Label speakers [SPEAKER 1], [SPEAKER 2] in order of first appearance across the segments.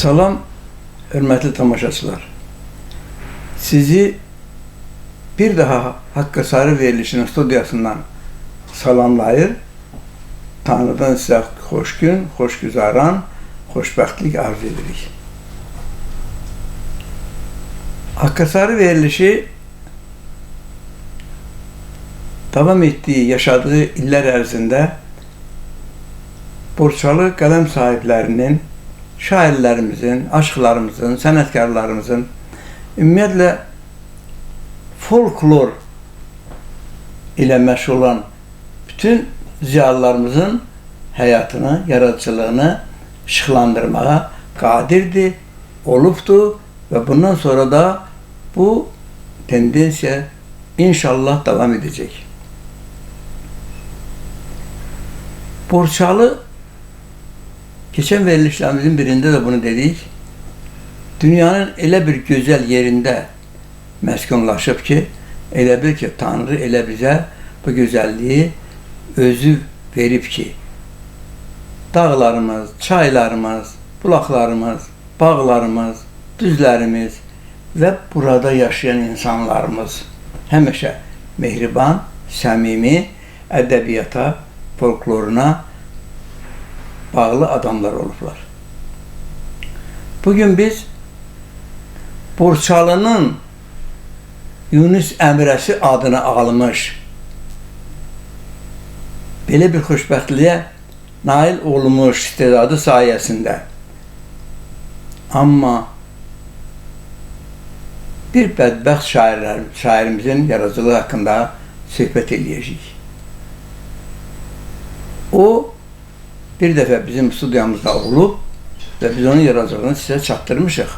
[SPEAKER 1] Salam, hörmətli tamaşaçılar. Sizi bir daha Hakkı Sarı verilişinin studiyasından salamlayır. Tanrıdan sizə xoş gün, xoş güzaran, xoşbəxtlik arzu edirik. Hakkı Sarı verilişi davam etdiyi, yaşadığı illər ərzində Borçalı qələm sahiblərinin, şairlərimizin, aşıqlarımızın, sənətkarlarımızın, ümumiyyətlə folklor ilə məşğul olan bütün ziyalılarımızın həyatını, yaradıcılığını işıqlandırmağa qadirdir, olubdur və bundan sonra da bu tendensiya inşallah davam edəcək. Borçalı, keçən verilişlərimizin birində də bunu dedik, dünyanın elə bir gözəl yerində məskunlaşıb ki, elə bil ki, Tanrı elə bizə bu gözəlliyi özü verib ki, dağlarımız, çaylarımız, bulaqlarımız, bağlarımız, düzlərimiz və burada yaşayan insanlarımız həmişə mehriban, səmimi, ədəbiyyata, folkloruna bağlı adamlar olublar. Bugün biz Borçalının Yunus Əmrəsi adını almış belə bir xoşbəxtliyə nail olmuş istedadı sayəsində, amma bir bədbəxt şairimizin yaradıcılığı haqqında söhbət edəcəyik. O bir dəfə bizim studiyamızda olub və biz onun yaradıcılığını sizə çatdırmışıq.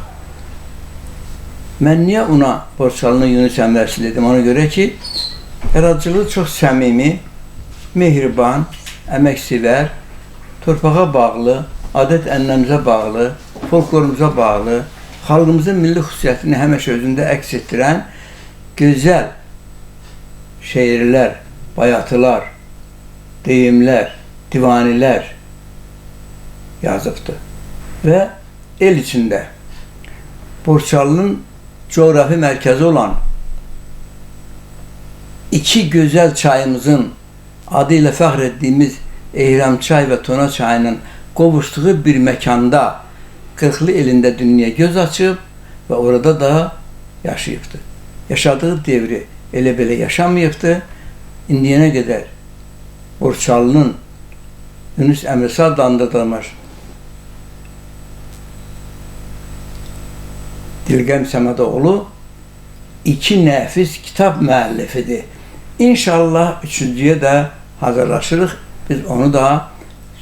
[SPEAKER 1] Mən niyə ona Borçalının Yunus Əmrəsi dedim? Ona görə ki, yaradıcılığı çox səmimi, mehriban, əməksevər, torpağa bağlı, adət-ənənəmizə bağlı, folklorumuza bağlı, xalqımızın milli xüsusiyyətini həmişə özündə əks etdirən gözəl şeirlər, bayatılar, deyimlər, divanilər yazıbdır. Və el içində Borçalının coğrafi mərkəzi olan iki gözəl çayımızın adı ilə fəxr etdiyimiz Eyram çay və Tona çayının qovuşduğu bir məkanda 40'lı ilində dünyaya göz açıb və orada da yaşayıbdır. Yaşadığı devri elə belə yaşamayıbdır. İndiyənə qədər Borçalının Yunus Əmrəsi adlandırılmış Dilgəm Səmədoğlu iki nəfis kitab müəllifidir. İnşallah üçüncüyə də hazırlaşırıq. Biz onu da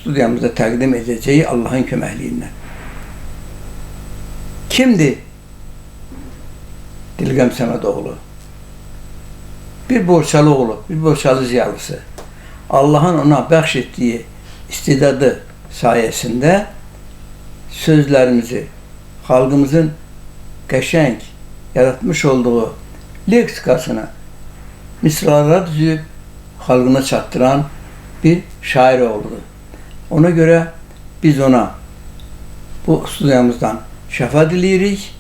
[SPEAKER 1] studiyamızda təqdim edəcəyik Allahın köməkliyindən. Kimdir Dilgəm Səmədoğlu? Bir Borçalı oğlu, bir Borçalı ziyalısı. Allahın ona bəxş etdiyi istidadı sayəsində sözlərimizi, xalqımızın qəşəng yaratmış olduğu leksikasını misralara düzüb xalqına çatdıran bir şair oğludur. Ona görə biz ona bu studiyamızdan şəfa diləyirik.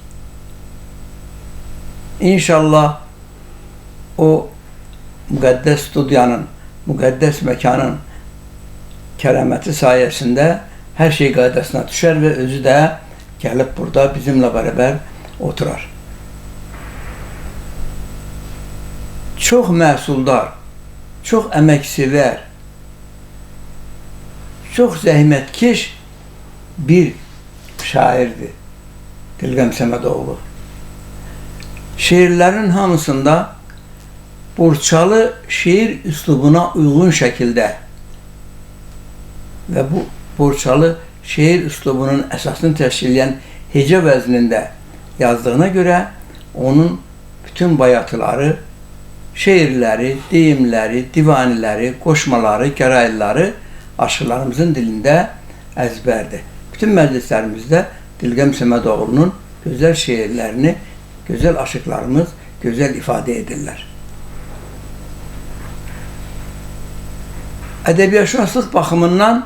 [SPEAKER 1] İnşallah o müqəddəs studiyanın, müqəddəs məkanın keraməti sayəsində hər şey qaydasına düşər və özü də gəlib burada bizimlə bərabər oturar. Çox məhsuldar, çox əməksevər, çox zəhmətkeş bir şairdir Dilgəm Səmədoğlu. Şeirlərin hamısında Borçalı şeir üslubuna uyğun şəkildə və bu Borçalı şeir üslubunun əsasını təşkil edən hecə vəznində yazdığına görə onun bütün bayatıları, şeirləri, deyimləri, divaniləri, qoşmaları, gəraylıları aşıqlarımızın dilində əzbərdir. Bütün məclislərimizdə Dilgəm Səmədoğlunun gözəl şeirlərini, gözəl aşıqlarımız gözəl ifadə edirlər. Ədəbiyyatşünaslıq baxımından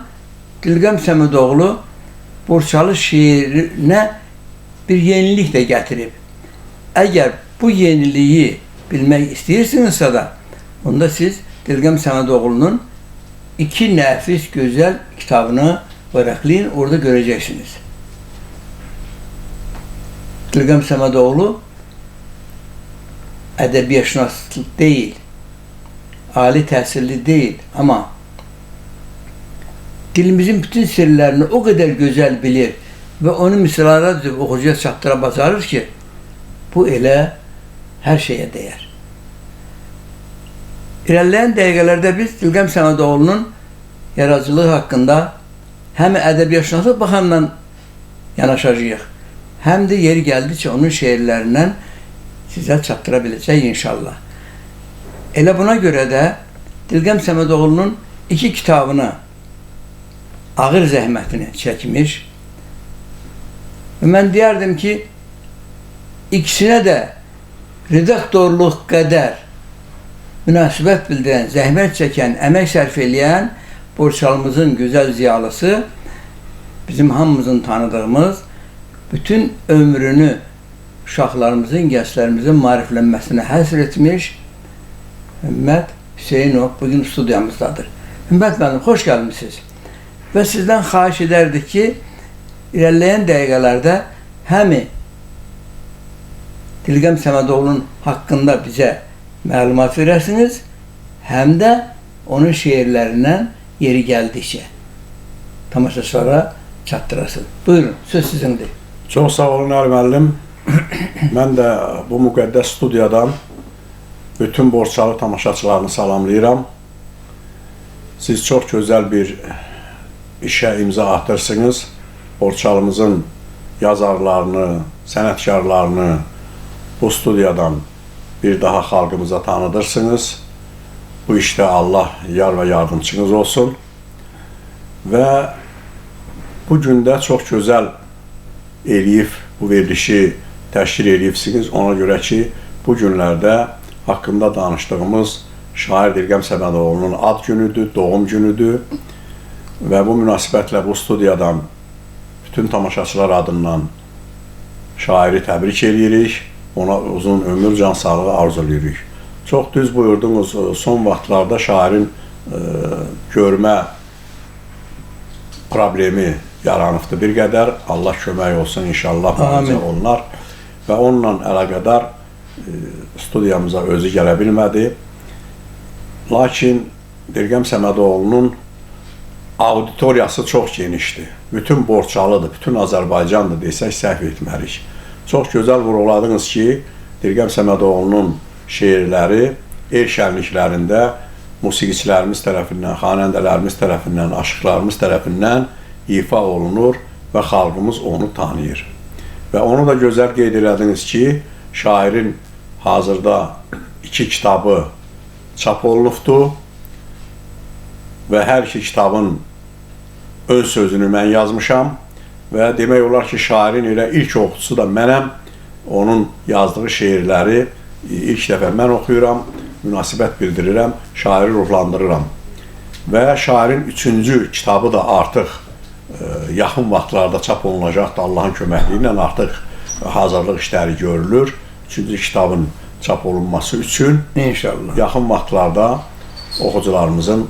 [SPEAKER 1] Dilgəm Səmədoğlu Borçalı şiirinə bir yenilik də gətirib. Əgər bu yeniliyi bilmək istəyirsinizsə də, onda siz Dilgəm Səmədoğlu'nun 2 nəfis, gözəl kitabını vərəqləyin, orada görəcəksiniz. Dilgəm Səmədoğlu ədəbiyyatşünas deyil, ali təhsilli deyil, amma dilimizin bütün sirlərini o qədər gözəl bilir və onu misralara düzüb oxucuya çatdıra bacarır ki, bu elə hər şeyə dəyər. İrəliləyən dəqiqələrdə biz Dilgəm Səmədoğlu'nun yaradıcılığı haqqında həm ədəbiyyatşünaslıq baxımından yanaşacağıq, həm də yeri gəldikcə onun şeirlərindən sizə çatdıra biləcək inşallah. Elə buna görə də Dilgəm Səmədoğlu'nun 2 kitabını, ağır zəhmətini çəkmiş və mən deyərdim ki, ikisinə də redaktorluq qədər münasibət bildirən, zəhmət çəkən, əmək sərf eləyən Borçalımızın gözəl ziyalısı, bizim hamımızın tanıdığımız, bütün ömrünü uşaqlarımızın, gənclərimizin maariflənməsinə həsr etmiş Hümmət Hüseynov bugün studiyamızdadır. Hümmət müəllim, xoş gəlmişsiniz. Və sizdən xahiş edərdik ki, irəliləyən dəqiqələrdə həmi Dilgəm Səmədoğlu'nun haqqında bizə məlumat verəsiniz, həm də onun şeirlərindən yeri gəldikcə tamaşaçılara çatdırasınız. Buyurun, söz sizindir.
[SPEAKER 2] Çox sağ olun, Əli müəllim. Mən də bu müqəddəs studiyadan bütün Borçalı tamaşaçılarını salamlayıram. Siz çox gözəl bir işə imza atırsınız. Borçalımızın yazarlarını, sənətkarlarını bu studiyadan bir daha xalqımıza tanıdırsınız. Bu işdə Allah yar və yardımçınız olsun. Və bu gündə çox gözəl eləyib, bu verilişi təşkil eləyibsiniz. Ona görə ki, bu günlərdə haqqında danışdığımız şair Dilgəm Səmədoğlu'nun ad günüdür, doğum günüdür. Və bu münasibətlə bu studiyadan bütün tamaşaçılar adından şairi təbrik edirik. Ona uzun ömür, can sağlığı arzulayırıq. Çox düz buyurdunuz, son vaxtlarda şairin görmə problemi yaranıbdır bir qədər. Allah kömək olsun inşallah onlar. Və onunla əlaqədar studiyamıza özü gələ bilmədi. Lakin Dilgəm Səmədoğlu'nun auditoriyası çox genişdir. Bütün Borçalıdır, bütün Azərbaycandır desək səhv etmərik. Çox gözəl vurğuladınız ki, Dilgəm Səmədoğlu'nun şeirləri el şənliklərində musiqiçilərimiz tərəfindən, xanəndələrimiz tərəfindən, aşıqlarımız tərəfindən ifa olunur və xalqımız onu tanıyır. Və onu da gözəl qeyd elədiniz ki, şairin hazırda 2 kitabı çap olunubdur və hər 2 kitabın ön sözünü mən yazmışam və demək olar ki, şairin elə ilk oxucusu da mənəm. Onun yazdığı şeirləri ilk dəfə mən oxuyuram, münasibət bildirirəm, şairi ruhlandırıram. Və şairin 3-cü kitabı da artıq yaxın vaxtlarda çap olunacaqdır. Allahın köməkliyi ilə artıq hazırlıq işləri görülür. 3-cü kitabın çap olunması üçün
[SPEAKER 1] İnşallah.
[SPEAKER 2] Yaxın vaxtlarda oxucularımızın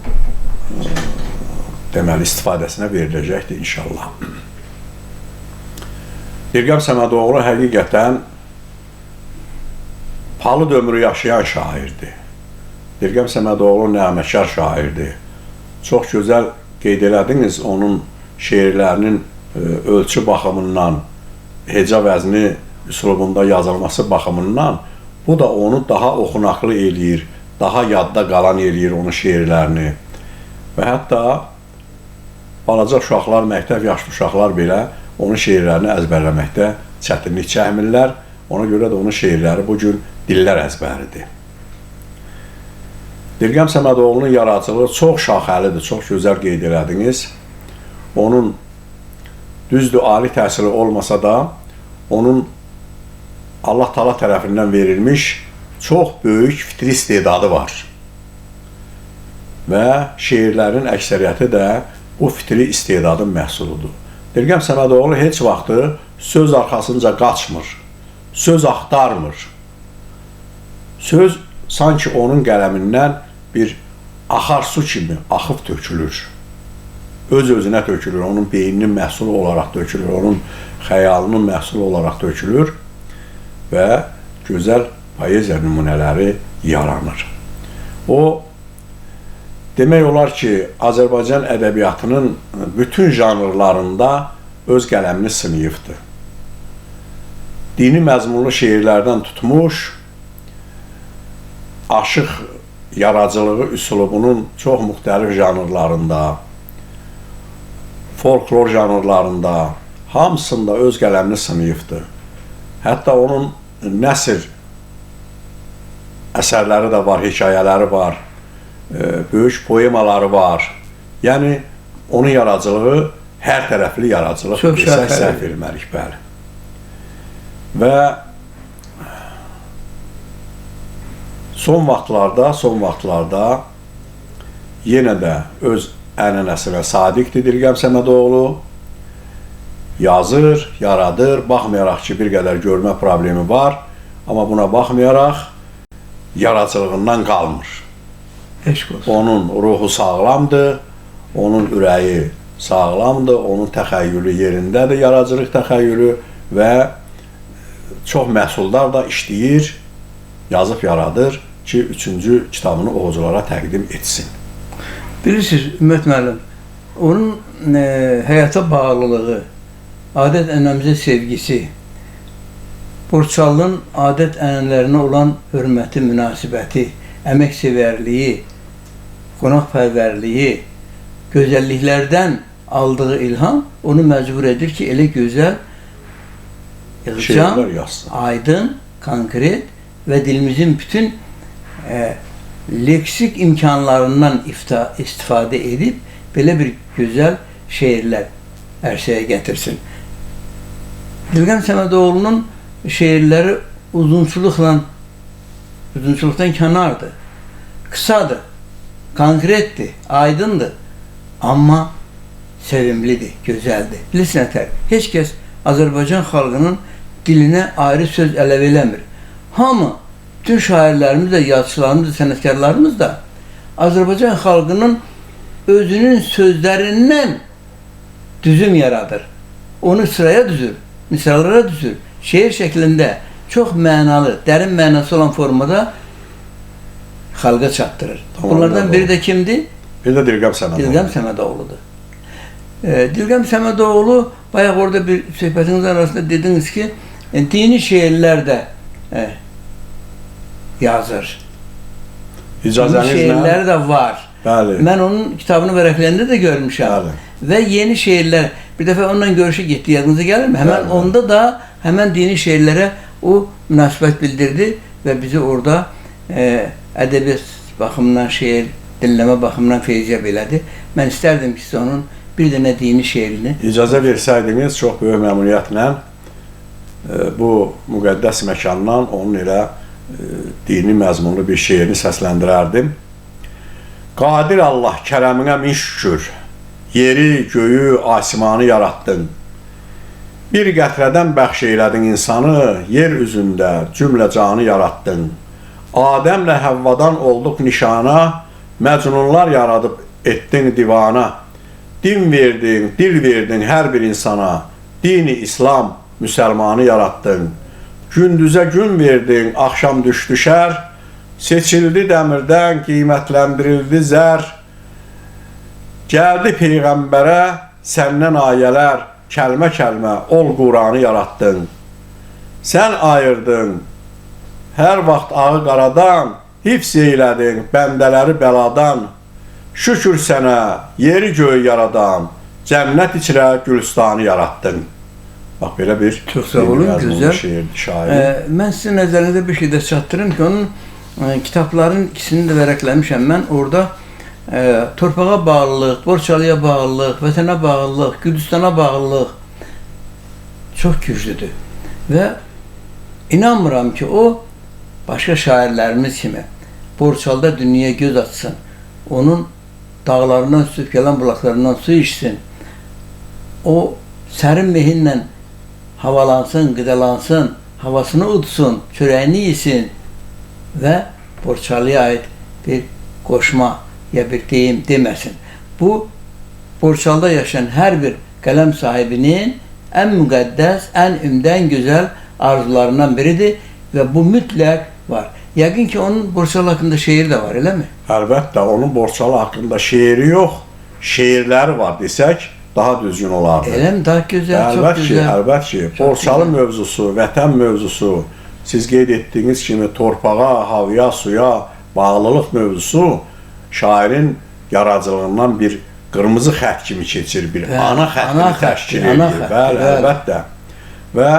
[SPEAKER 2] deməli istifadəsinə veriləcəkdir inşallah. Dilgəm Səmədoğlu həqiqətən palıd ömrü yaşayan şairdir. Dilgəm Səmədoğlu nəğməkar şairdir. Çox gözəl qeyd elədiniz onun şeirlərinin ölçü baxımından, heca vəzni üslubunda yazılması baxımından bu da onu daha oxunaqlı eləyir, daha yadda qalan eləyir onun şeirlərini. Və hətta balaca uşaqlar, məktəb yaşlı uşaqlar belə onun şeirlərini əzbərləməkdə çətinlik çəkmirlər. Ona görə də onun şeirləri bugün dillər əzbəridir. Dilgəm Səmədoğlu'nun yaradıcılığı çox şaxəlidir, çox gözəl qeyd elədiniz. Onun düzdür, ali təhsili olmasa da, onun Allah Taala tərəfindən verilmiş çox böyük fitri istedadı var. Və şeirlərin əksəriyyəti də bu fitri istedadın məhsuludur. Dirgəm Səmədoğlu heç vaxtı söz arxasınca qaçmır, söz axtarmır. Söz sanki onun qələmindən bir axar su kimi axıb tökülür. Öz-özünə tökülür, onun beyninin məhsulu olaraq tökülür, onun xəyalının məhsulu olaraq tökülür və gözəl poeziya nümunələri yaranır. O, demək olar ki, Azərbaycan ədəbiyyatının bütün janrlarında öz qələmini sınıyıbdır. Dini məzmunlu şeirlərdən tutmuş, aşıq yaradıcılığı üslubunun çox müxtəlif janrlarında, folklor janrlarında, hamısında öz qələmini sınıyıbdır. Hətta onun nəsr əsərləri də var, hekayələri var, böyük poemaları var. Yəni, onun yaradıcılığı hər tərəfli yaradıcılıq desək səhv etmərik, bəli. Və son vaxtlarda yenə də öz ənənəsinə sadiqdir Dirgəm Səmədoğlu. Yazır, yaradır, baxmayaraq ki, bir qədər görmə problemi var, amma buna baxmayaraq yaradıcılığından qalmır. Onun ruhu sağlamdır, onun ürəyi sağlamdır, onun təxəyyülü yerindədir, yaradıcılıq təxəyyülü və çox məhsuldar da işləyir, yazıb yaradır ki, 3-cü kitabını oxuculara təqdim etsin.
[SPEAKER 1] Bilirsiniz, Ümmət müəllim, onun həyata bağlılığı, adət-ənənəmizə sevgisi, Borçalının adət-ənənələrinə olan hörməti, münasibəti, əməksevərliyi, qonaqpərvərliyi, gözəlliklərdən aldığı ilham onu məcbur edir ki, elə gözəl, ilcan, aydın, konkret və dilimizin bütün leksik imkanlarından istifadə edib belə bir gözəl şeirlər ərsəyə gətirsin. Dirgəm Səmədoğlu'nun şeirləri uzunçuluqdan kənardır, qısadır, konkretdir, aydındır, amma sevimlidir, gözəldir. Bilirsiniz nətər, heç kəs Azərbaycan xalqının dilinə ayrı söz əlavə eləmir. Hamı, bütün şairlərimiz də, yazıçılarımız da, sənətkarlarımız da Azərbaycan xalqının özünün sözlərindən düzüm yaradır. Onu sıraya düzür, misallara düzür, şeir şəklində çox mənalı, dərin mənası olan formada xalqa çatdırır. Bunlardan biri də kimdir?
[SPEAKER 2] Bir də Dirgəm Səmədoğlu.
[SPEAKER 1] Dirgəm Səmədoğlu'dur. Dirgəm Səmədoğlu, bayaq orada bir söhbətiniz arasında dediniz ki, dini şeirlər də yazır.
[SPEAKER 2] İcazənizlə.
[SPEAKER 1] Dini şeirləri də var.
[SPEAKER 2] Bəli.
[SPEAKER 1] Mən onun kitabını vərəqlərində də görmüşəm.
[SPEAKER 2] Bəli.
[SPEAKER 1] Və yeni şeirlər, bir dəfə onunla görüşə getdi, yadınıza gəlirmi? Həmən onda da, həmən dini şeirlərə o münasibət bildirdi və bizi orada ədəbiyyat baxımından, şeir dinləmə baxımından feyziyab elədi. Mən istərdim ki, siz onun bir dənə dini şeirini...
[SPEAKER 2] İcazə versəydiniz, çox böyük məmnuniyyətlə bu müqəddəs məkandan onun elə dini məzmunlu bir şeirini səsləndirərdim. Qadir Allah, kərəminə min şükür, yeri, göyü, asimanı yarattın. Bir qətrədən bəxş eylədin insanı, yer üzündə cümlə canı yarattın. Adəmlə Həvvadan olduq nişana, məcnunlar yaradıb etdin divana. Din verdin, dil verdin hər bir insana, dini İslam, müsəlmanı yarattın. Gündüzə gün verdin, axşam düşdü şər, seçildi dəmirdən, qiymətləndirildi zər. Gəldi Peyğəmbərə səndən ayələr, kəlmə-kəlmə ol Quranı yarattın. Sən ayırdın hər vaxt ağı qaradan, hifz eylədin bəndələri bəladan. Şükür sənə, yeri göy yaradan, cənnət içrə gülüstanı yarattın. Bax, belə bir
[SPEAKER 1] çox sağ olun, gözəl
[SPEAKER 2] şair.
[SPEAKER 1] Mən sizin nəzərinizdə bir şey də çatdırım ki, onun kitabların ikisini də vərəqləmişəm. Mən orada torpağa bağlılıq, Borçalıya bağlılıq, vətənə bağlılıq, Gürcüstana bağlılıq çox güclüdür. Və inanmıram ki, o başqa şairlərimiz kimi Borçalıda dünyaya göz açsın, onun dağlarından süzüb gələn bulaqlarından su içsin. O sərin mehinlə havalansın, qidalansın, havasını udsun, çörəyini yesin və Borçalıya aid bir qoşma ya bir deyim deməsin. Bu, Borçalıda yaşayan hər bir qələm sahibinin ən müqəddəs, ən ümdən gözəl arzularından biridir və bu mütləq var. Yəqin ki, onun Borçalı haqqında şeiri də var, eləmi?
[SPEAKER 2] Əlbəttə, onun Borçalı haqqında şeiri yox, şeirləri var desək, daha düzgün olardı.
[SPEAKER 1] Eləmi? Daha gözəl, çox gözəl.
[SPEAKER 2] Əlbət ki, Borçalı mövzusu, vətən mövzusu, siz qeyd etdiyiniz kimi torpağa, havaya, suya bağlılıq mövzusu şairin yaradıcılığından bir qırmızı xətt kimi keçir, bir ana xəttini təşkil edir. Bəli, əlbəttə. Və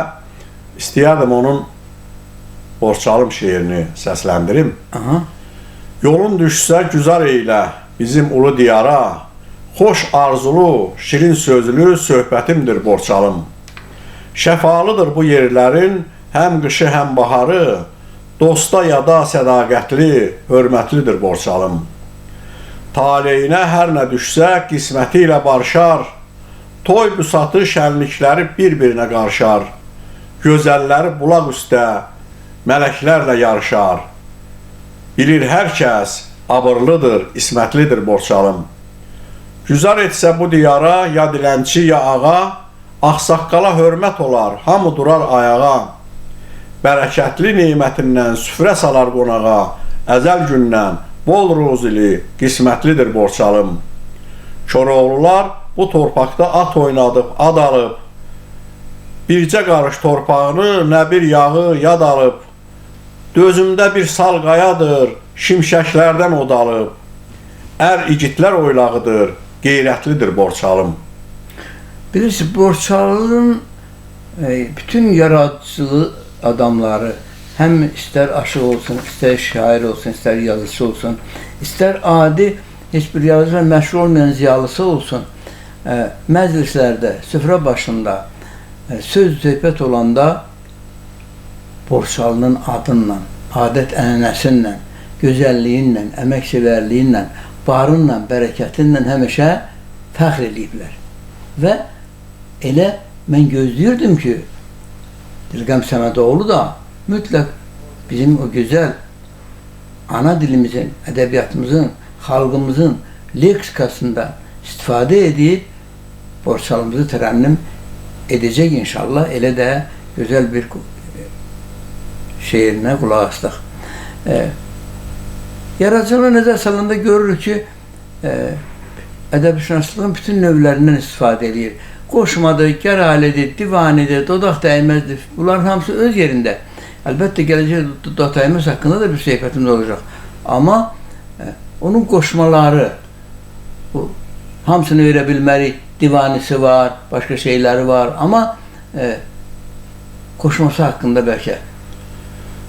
[SPEAKER 2] istəyərdim onun Borçalım şeirini səsləndirim. Yolun düşsə güzar eylə bizim ulu diyara, xoş arzulu, şirin sözlü söhbətimdir Borçalım. Şəfalıdır bu yerlərin həm qışı, həm baharı, dosta yada sədaqətli, hörmətlidir Borçalım. Taleyinə hər nə düşsə qisməti ilə barışar, toy büsatı şənlikləri bir-birinə qarışar, gözəlləri bulaq üstə, mələklərlə yarışar. Bilir hər kəs, abırlıdır, ismətlidir Borçalım. Güzar etsə bu diyara, ya dilənçi, ya ağa, ağsaqqala hörmət olar, hamı durar ayağa. Bərəkətli nemətindən süfrə salar qonağa, əzəl gündən, bol ruzili, qismətlidir Borçalım. Koroğlular bu torpaqda at oynadıb, ad alıb, bircə qarış torpağını, nə bir yağı yad alıb, dözümdə bir sal qayadır, şimşəklərdən od alıb, igidlər oylağıdır, qeyrətlidir Borçalım.
[SPEAKER 1] Bilirsiniz, Borçalının bütün yaradıcılığı adamları, həm istər aşıq olsun, istər şair olsun, istər yazıcı olsun, istər adi, heç bir yazıcı məşğul olmayan ziyalısı olsun, məclislərdə, süfrə başında, söz söhbət olanda Borçalının adınla, adət ənənəsinlə, gözəlliyinlə, əməksevərliyinlə, barınla, bərəkətinlə həmişə fəxr ediblər. Və elə mən gözləyirdim ki, Dilqəm Səmədoğlu da mütləq bizim o gözəl ana dilimizin, ədəbiyyatımızın, xalqımızın leksikasında istifadə edib Borçalımızı tərənnüm edəcək inşallah. Elə də gözəl bir şeirinə qulaq asdıq. Yaradıcılığa nəzər salında görürük ki, ədəbi-şünaslığın bütün növlərindən istifadə edir. Qoşmadır, gəralidir, divanidir, dodaq dəyməzdir. Bunların hamısı öz yerində. Əlbəttə, gələcək dodaq dəyməz haqqında da bir söhbətimiz olacaq. Amma onun qoşmaları, hamısını verə bilmərik. Divanisi var, başqa şeyləri var. Amma qoşması haqqında bəlkə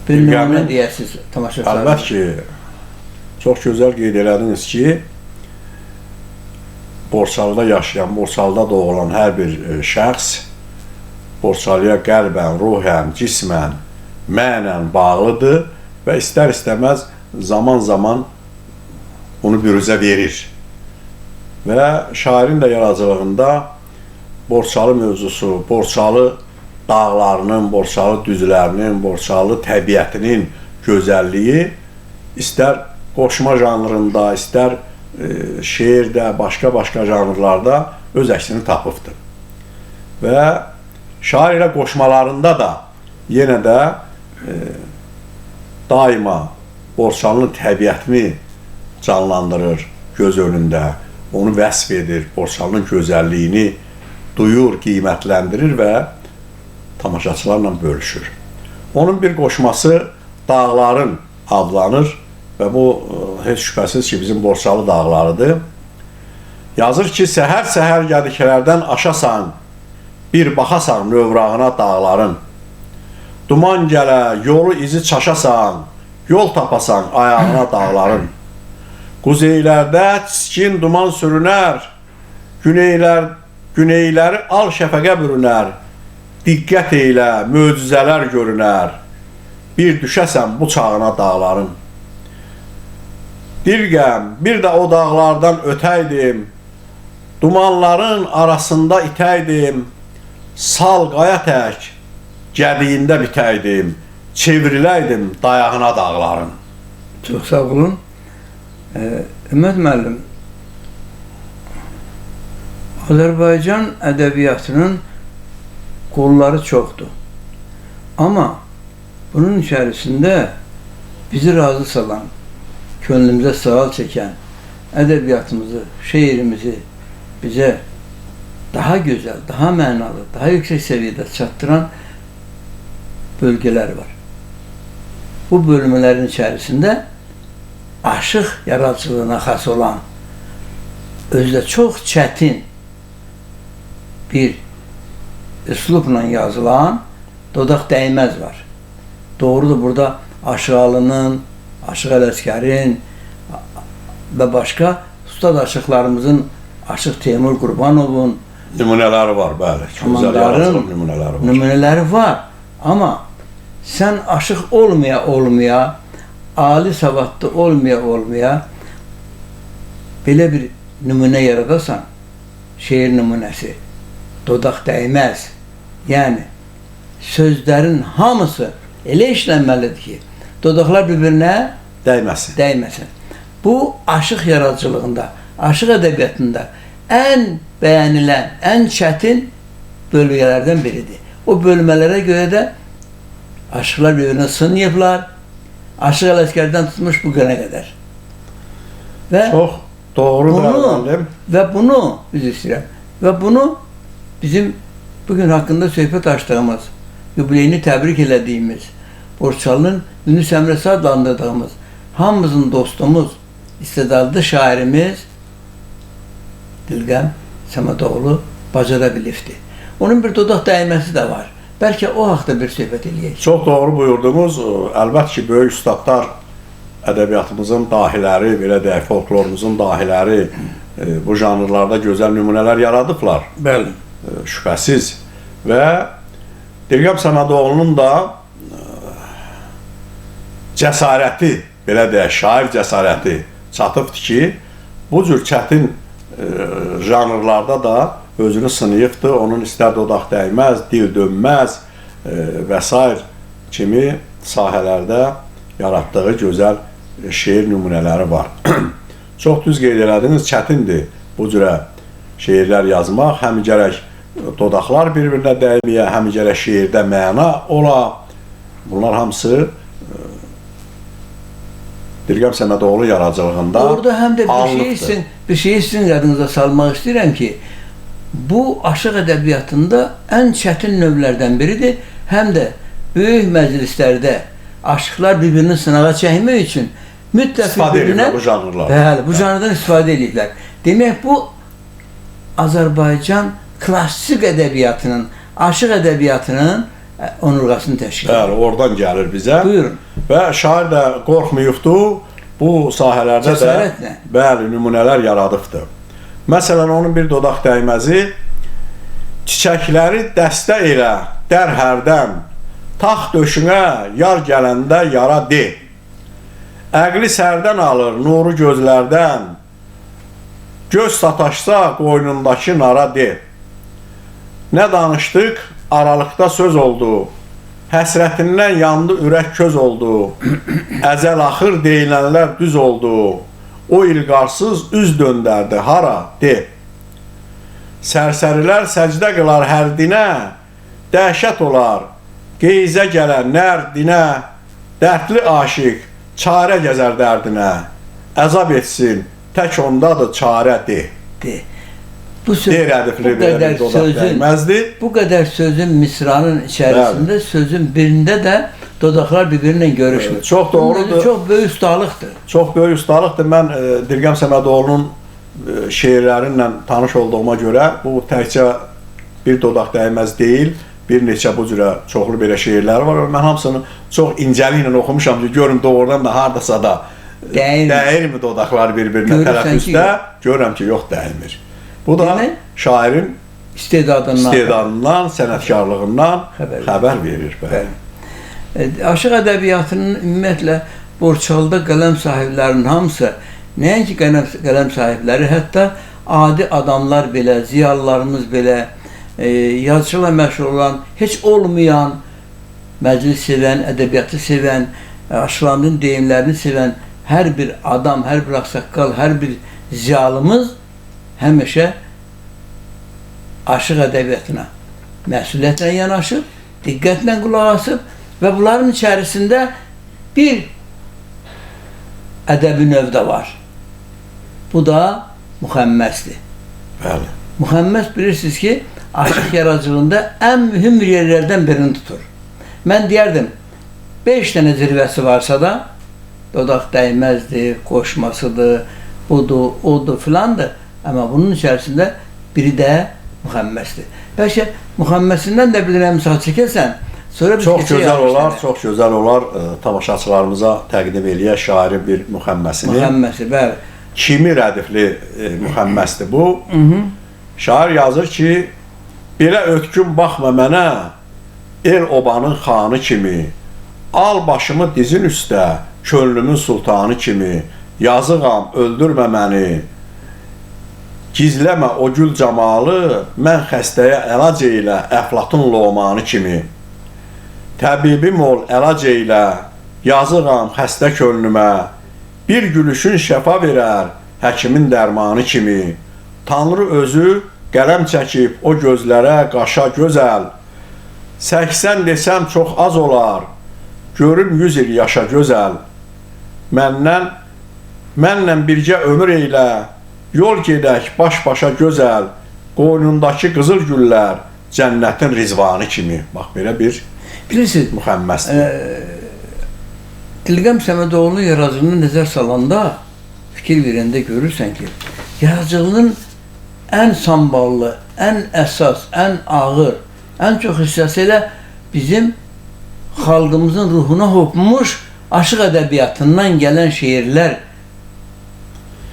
[SPEAKER 1] bir nümunə deyəsiniz tamaşaçılar.
[SPEAKER 2] Əlbət ki, çox gözəl qeyd elədiniz ki, Borçalıda yaşayan, Borçalıda doğulan hər bir şəxs Borçalıya qəlbən, ruhən, cismən, mənən bağlıdır və istər-istəməz zaman-zaman onu bürüzə verir. Və şairin də yaradıcılığında Borçalı mövzusu, Borçalı dağlarının, Borçalı düzlərinin, Borçalı təbiətinin gözəlliyi istər qoşma janrında, istər şeirdə, başqa janrlarda öz əksini tapıbdır. Və şair ilə qoşmalarında da yenə də daima Borçalının təbiətini canlandırır göz önündə, onu vəsf edir, Borçalının gözəlliyini duyur, qiymətləndirir və tamaşaçılarla bölüşür. Onun bir qoşması Dağların adlanır və bu heç şübhəsiz ki, bizim Borçalı dağlarıdır. Yazır ki, səhər-səhər yədiklərdən aşasan, bir baxasan növrağına dağların. Duman gələ, yolu izi çaşasan, yol tapasan ayağına dağların. Quzeylərdə çiskin duman sürünər, güneyləri al şəfəqə bürünər, diqqət eylə, möcüzələr görünər, bir düşəsən bu çağına dağların. Dilqəm, bir də o dağlardan ötəydim, dumanların arasında itəydim, sal qaya tək, gədiyində bitəydim, çevriləydim dayağına dağların.
[SPEAKER 1] Çox sağ olun. Ümid müəllim, Azərbaycan ədəbiyyatının qolları çoxdur. Amma bunun içərisində bizi razı salan, könlümüzə sığal çəkən, ədəbiyyatımızı, şeirimizi bizə daha gözəl, daha mənalı, daha yüksək səviyyədə çatdıran bölgələr var. Bu bölmələrin içərisində aşıq yaradıcılığına xas olan, özdə çox çətin bir üslubla yazılan Dodaq Dəyməz var. Doğrudur, burada Aşıqalının, Aşıq Ələsgərin və başqa ustad aşıqlarımızın, Aşıq Teymur Qurbanovun
[SPEAKER 2] Nümunələri var, bəli.
[SPEAKER 1] komandarın nümunələri var. Amma sən aşıq olmaya, ali savadlı olmaya belə bir nümunə yaradasan, şeir nümunəsi, Dodaq Dəyməz. Yəni, sözlərin hamısı elə işlənməlidir ki, dodaqlar bir-birinə dəyməsin. Bu, aşıq yaradıcılığında, aşıq ədəbiyyatında ən bəyənilən, ən çətin bölmələrdən biridir. O bölmələrə görə də aşıqlar bir-birinə sınıyıblar, Aşıq Ələsgərdən tutmuş bu günə qədər. Və
[SPEAKER 2] çox doğrudur.
[SPEAKER 1] Və bunu, üzr istəyirəm, və bunu bizim bugün haqqında söhbət açdığımız, yubileyini təbrik elədiyimiz, Borçalının Yunus Əmrəsi adlandırdığımız, hamımızın dostumuz, istedadlı şairimiz Dilqəm Səmədoğlu bacara bilibdir. Onun bir dodaq dəyməsi də var. Bəlkə o haqda bir söhbət eləyək.
[SPEAKER 2] Çox doğru buyurdunuz. Əlbəttə ki, böyük ustadlar ədəbiyyatımızın dahiləri, belə deyək, folklorumuzun dahiləri bu janrlarda gözəl nümunələr yaradıblar.
[SPEAKER 1] Bəli.
[SPEAKER 2] Şübhəsiz. Və Dilqəm Səmədoğlunun da cəsarəti, belə deyək, şair cəsarəti çatıbdır ki, bu cür çətin janrlarda da özünü sınıyıbdır. Onun istər dodaq dəyməz, dil dönməz və s. kimi sahələrdə yaratdığı gözəl şeir nümunələri var. Çox düz qeyd elədiniz, çətindir bu cürə şeirlər yazmaq. Həm gərək dodaqlar bir-birinə dəyməyə, həm gərək şeirdə məna ola. Bunlar hamısı Dilqəm Səmədoğlu yaradıcılığında
[SPEAKER 1] orada həm də bir şey sizin yadınıza salmaq istəyirəm ki, bu aşıq ədəbiyyatında ən çətin növlərdən biridir. Həm də böyük məclislərdə aşıqlar bir-birini sınağa çəkmək üçün mütləq bir-birinə
[SPEAKER 2] bu janrlar.
[SPEAKER 1] Bəli, bu janrdan istifadə edirlər. Demək, bu Azərbaycan klassik ədəbiyyatının, aşıq ədəbiyyatının onurğasını təşkil edir.
[SPEAKER 2] Bəli, oradan gəlir bizə.
[SPEAKER 1] Buyurun.
[SPEAKER 2] Və şair də qorxmayıbdır, bu sahələrdə də bəli, nümunələr yaradıbdır. Məsələn, onun bir dodaq dəyməzi, çiçəkləri dəstə elə, dər hərdən, taxt döşünə, yar gələndə yara de. Əqli sərdən alır, nuru gözlərdən, göz sataşsa qoynundakı nara de. Nə danışdıq, aralıqda söz oldu, həsrətindən yandı ürək köz oldu, əzəl axır deyilənlər düz oldu, o ilqarsız üz döndərdi hara de. Sərsərilər səcdə qılar hər dinə, dəhşət olar, qeyzə gələn nər dinə, dərdli aşiq, çarə gəzər dərdinə, əzab etsin, tək ondadır çarə de. Bu
[SPEAKER 1] qədər sözün misranın içərisində, sözün birində də dodaqlar bir-birinlə görüşmür.
[SPEAKER 2] Çox doğrudur.
[SPEAKER 1] Çox böyük ustalıqdır.
[SPEAKER 2] Çox böyük ustalıqdır. Mən Dilqəm Səmədoğlunun şeirlərinlə tanış olduğuma görə bu təkcə bir dodaq dəyməz deyil, bir neçə bu cürə çoxlu belə şeirlər var. Mən hamısını çox incəliklə oxumuşam ki, görüm doğrudan da hardasa da dəyirmi dodaqlar bir-birinə tələffüzdə? Görürəm ki, yox, dəyilmir. Bu da şairin istedadından, sənətkarlığından xəbər verir.
[SPEAKER 1] Aşıq ədəbiyyatının ümumiyyətlə Borçalıda qələm sahiblərinin hamısı, nəinki qələm sahibləri, hətta adi adamlar belə, ziyalılarımız belə, yazıçılıqla məşğul olan, heç olmayan, məclis sevən, ədəbiyyatı sevən, Aşıqlandın deyimlərini sevən hər bir adam, hər bir ağsaqqal, hər bir ziyalımız həmişə aşıq ədəbiyyatına məsuliyyətlə yanaşıb, diqqətlə qulaq asıb və bunların içərisində bir ədəbi növ də var. Bu da müxəmməsdir.
[SPEAKER 2] Bəli.
[SPEAKER 1] Müxəmməs bilirsiniz ki, aşıq yaradıcılığında ən mühüm yerlərdən birini tutur. Mən deyərdim, 5 dənə zirvəsi varsa da, dodaq dəyməzdir, qoşmasıdır, budur, odur filandır. Amma bunun içərisində biri də müxəmməsdir. Bəlkə müxəmməsindən də bir dənə misal çəkərsən, sonra biz
[SPEAKER 2] çox gözəl olar, çox gözəl olar. Tamaşaçılarımıza təqdim eləyək şairin bir müxəmməsini.
[SPEAKER 1] Müxəmməsi, bəli.
[SPEAKER 2] Kimi rədifli müxəmməsdir bu. Şair yazır ki, belə ötkün baxma mənə, el obanın xanı kimi, al başımı dizin üstə, könlümün sultanı kimi, yazığam, öldürmə məni, gizləmə o gül camalı, mən xəstəyə əlac eylə, əflatun lomanı kimi. Təbibim ol, əlac eylə, yazığam xəstə könlümə, bir gülüşün şəfa verər, həkimin dərmanı kimi. Tanrı özü qələm çəkib o gözlərə, qaşa gözəl, 80 desəm çox az olar, görüm 100 il yaşa gözəl. Mənlə birgə ömür eylə, yol gedək baş-başa gözəl, qoynundakı qızıl güllər, cənnətin rizvanı kimi. Bax, belə bir müxəmməsdir.
[SPEAKER 1] Dilqəm Səmədoğlu yaradıcılığına nəzər salanda, fikir verəndə görürsən ki, yaradıcılığının ən samballı, ən əsas, ən ağır, ən çox hissəsi ilə bizim xalqımızın ruhuna hopmuş aşıq ədəbiyyatından gələn şeirlər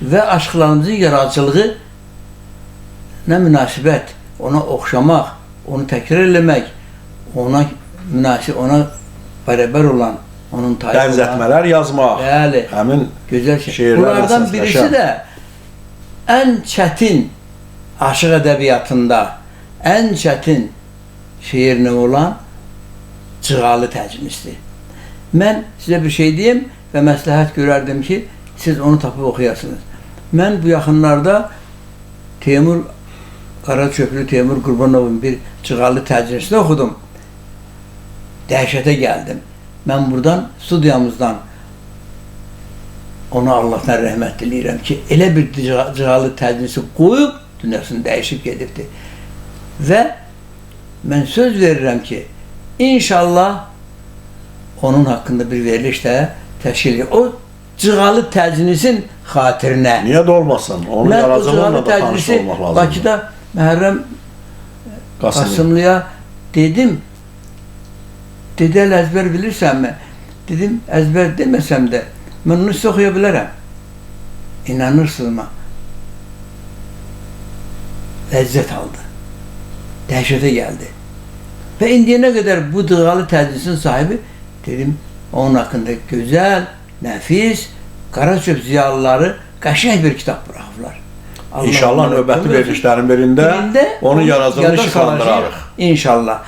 [SPEAKER 1] və aşıqlarımızın yaradıcılığı nə münasibət, ona oxşamaq, onu təkrar eləmək, ona münasib, ona bərabər olan, onun tayı olan,
[SPEAKER 2] bənzətmələr yazmaq,
[SPEAKER 1] bəli,
[SPEAKER 2] həmin
[SPEAKER 1] gözəl
[SPEAKER 2] şeirlər
[SPEAKER 1] bunlardan birisi də ən çətin aşıq ədəbiyyatında ən çətin şeir növü olan Cığalı təcnisdir. Mən sizə bir şey deyim və məsləhət görərdim ki, siz onu tapıb oxuyasınız. Mən bu yaxınlarda Qaraçöplü Teymur Qurbanovun bir Cığalı təcnisini oxudum. Dəhşətə gəldim. Mən buradan, studiyamızdan ona Allahdan rəhmət diləyirəm ki, elə bir Cığalı təcnisi qoyub, dünyasını dəyişib gedibdir. Və mən söz verirəm ki, İnşallah onun haqqında bir veriliş də təşkil edir. O Cığalı təcnisin xatirinə.
[SPEAKER 2] Niyə də olmasın? Onun yaradıcılığıyla da tanış olmaq lazımdır.
[SPEAKER 1] Bakıda Məhərrəm Qasımlıya dedim, dedi, əzbər bilirsənmi? Dedim, əzbər deməsəm də, mən onu sizə oxuya bilərəm. İnanırsınızmı? Ləzzət aldı. Dəhşətə gəldi. Və indiyənə qədər bu Cığalı təcnisin sahibi, dedim, onun haqqında gözəl, nəfis, Qaraçöp ziyalıları qəşəng bir kitab buraxıblar.
[SPEAKER 2] İnşallah növbəti verilişlərin birində onun yaradıcılığını işıqlandırarıq.
[SPEAKER 1] İnşallah.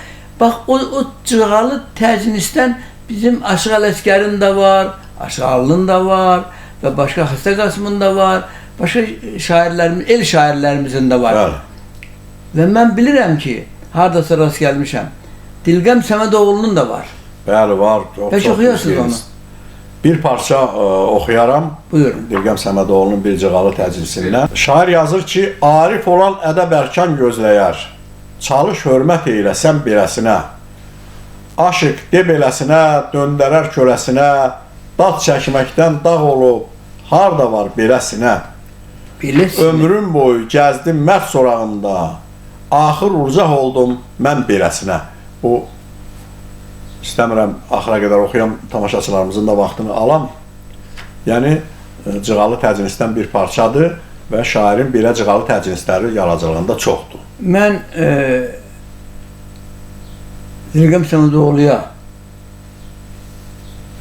[SPEAKER 1] Bax, o Cığalı təcnisdən bizim Aşıq Ələsgərin də var, Aşıq Allın da var və başqa Xəstə Qasımın da var, başqa şairlərimiz, el şairlərimizin də var.
[SPEAKER 2] Bəli.
[SPEAKER 1] Və mən bilirəm ki, haradasa rast gəlmişəm, Dilqəm Səmədoğlu'nun da var.
[SPEAKER 2] Bəli, var.
[SPEAKER 1] Peki oxuyorsunuz onu?
[SPEAKER 2] Bir parça oxuyaram.
[SPEAKER 1] Buyurun.
[SPEAKER 2] Dilqəm Səmədoğlu'nun bir Cığalı təcrisindən. Şair yazır ki, arif olan ədəb ərkan gözləyər. Çalış hörmət eyləsən beləsinə. Aşıq de beləsinə, döndərər körəsinə. Dad çəkməkdən dağ olub, harda var beləsinə. Ömrüm boyu gəzdim mərd sorağında. Axır urcaq oldum mən beləsinə. Bu, istəmirəm axıra qədər oxuyam, tamaşaçılarımızın da vaxtını alam. Yəni, Cığalı təcnisdən bir parçadır və şairin belə Cığalı təcnisləri yaradıcılığında çoxdur.
[SPEAKER 1] Mən Dilqəm Səmədoğlu'ya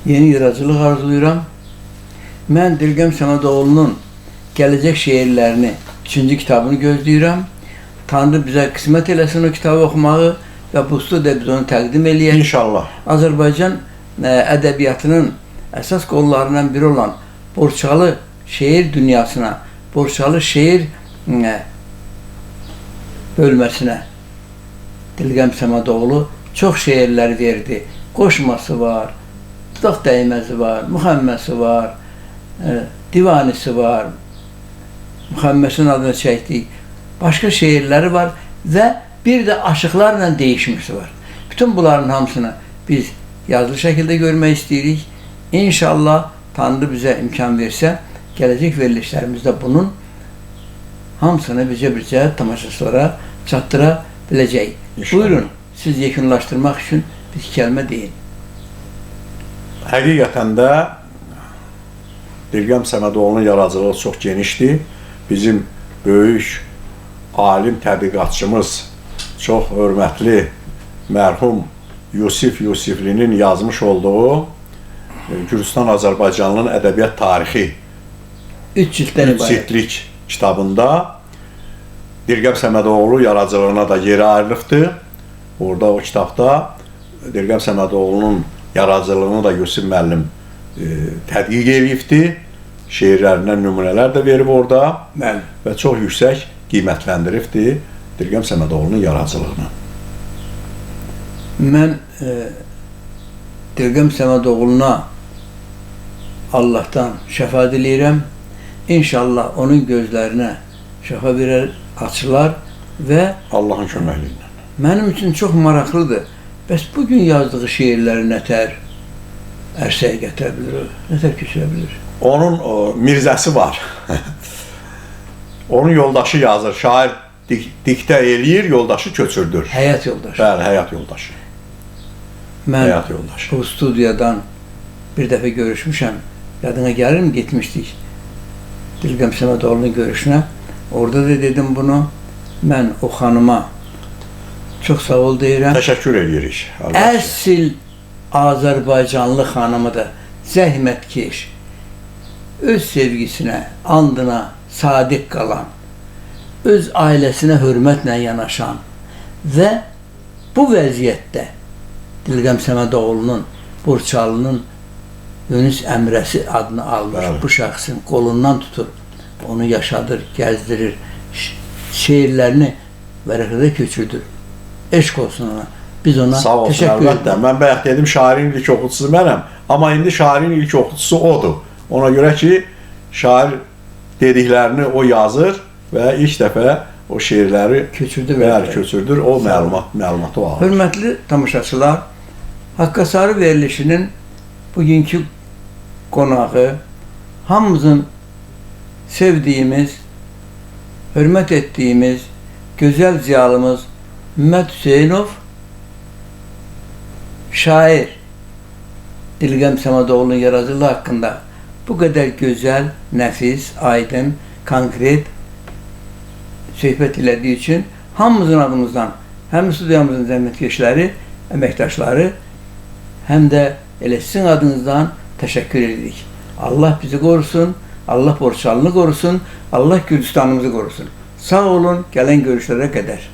[SPEAKER 1] yeni yaradıcılıq arzulayıram. Mən Dilqəm Səmədoğlu'nun gələcək şeirlərini, 3-cü kitabını gözləyirəm. Tanrı bizə qismət eləsin o kitabı oxumağı və bu studiyada biz onu təqdim eləyək.
[SPEAKER 2] İnşallah.
[SPEAKER 1] Azərbaycan ədəbiyyatının əsas qollarından biri olan Borçalı şeir dünyasına, Borçalı şeir bölməsinə Dilgəm Səmədoğlu çox şeirlər verdi. Qoşması var, dudaq dəyməzi var, müxəmməsi var, divanisi var, müxəmməsin adını çəkdik. Başqa şeirləri var və bir də aşıqlarla değişmişi var. Bütün bunların hamısını biz yazılı şəkildə görmək istəyirik. İnşallah Tanrı bizə imkan versə, gələcək verilişlərimizdə bunun hamısını bircə tamaşaçılara çatdıra biləcək. Buyurun, siz yekunlaşdırmaq üçün bir kəlmə deyin.
[SPEAKER 2] Həqiqətən də Dilgəm Səmədoğlu'nun yaradıcılığı çox genişdir. Bizim böyük alim tədqiqatçımız, çox hörmətli mərhum Yusif Yusiflinin yazmış olduğu Gürcistan Azərbaycanlının ədəbiyyat tarixi
[SPEAKER 1] 3
[SPEAKER 2] ciltlik kitabında Dilgəm Səmədoğlu yaradıcılığına da yeri ayrılıbdır. Orada o kitabda Dilgəm Səmədoğlu'nun yaradıcılığını da Yusif müəllim tədqiq edibdir. Şeirlərindən nümunələr də verib orada və çox yüksək qiymətləndiribdir Dilgəm Səmədoğlu'nun yaradıcılığını.
[SPEAKER 1] Mən Dilgəm Səmədoğlu'na Allah'tan şəfaət eləyirəm. İnşallah onun gözlərinə şəfa verər, açılar və
[SPEAKER 2] Allahın köməkliyi ilə.
[SPEAKER 1] Mənim üçün çox maraqlıdır. Bəs bugün yazdığı şeirləri nətər ərsəyə gətirə bilir, nətər köçürə bilir?
[SPEAKER 2] Onun mirzəsi var. Onun yoldaşı yazır, şair diktə eləyir, yoldaşı köçürdür.
[SPEAKER 1] Həyat yoldaşı.
[SPEAKER 2] Bəli, həyat yoldaşı.
[SPEAKER 1] Mən
[SPEAKER 2] həyat yoldaşı.
[SPEAKER 1] Bu studiyadan bir dəfə görüşmüşəm. Yadına gəlir mi? Getmişdik Dilgəm Səmədoğlu'nun görüşünə. Orada da dedim bunu. Mən o xanıma çox sağ ol deyirəm.
[SPEAKER 2] Təşəkkür edirik.
[SPEAKER 1] Əsl Azərbaycanlı xanımı da zəhmətkeş, öz sevgisinə, andına sadiq qalan, öz ailəsinə hörmətlə yanaşan və bu vəziyyətdə Dilgəm Səmədoğlu'nun, Borçalının Yunus Əmrəsi adını almış bu şəxsin qolundan tutur, onu yaşadır, gəzdirir, şeirlərini vərəqədə köçürdür. Eşq olsun ona. Biz ona təşəkkür edirik.
[SPEAKER 2] Mən bayaq dedim, şairin ilk oxucusu mənəm, amma indi şairin ilk oxucusu odur. Ona görə ki, şair dediklərini o yazır və ilk dəfə o şeirləri köçürdür, o məlumatı o alır.
[SPEAKER 1] Hörmətli tamaşaçılar, Haqqa Sarı verilişinin bugünkü qonağı hamımızın sevdiyimiz, hörmət etdiyimiz gözəl ziyalımız Mehmet Hüseynov, şair Dilgəm Səmədoğlu'nun yaradıcılığı haqqında bu qədər gözəl, nəfis, aydın, konkret söhbət elədiyi üçün hamımızın adımızdan, həm studiyamızın zəhmətkeşləri, əməkdaşları, həm də elə sizin adınızdan təşəkkür edirik. Allah bizi qorusun, Allah Borçalını qorusun, Allah Gürcistanımızı qorusun. Sağ olun, gələn görüşlərə qədər.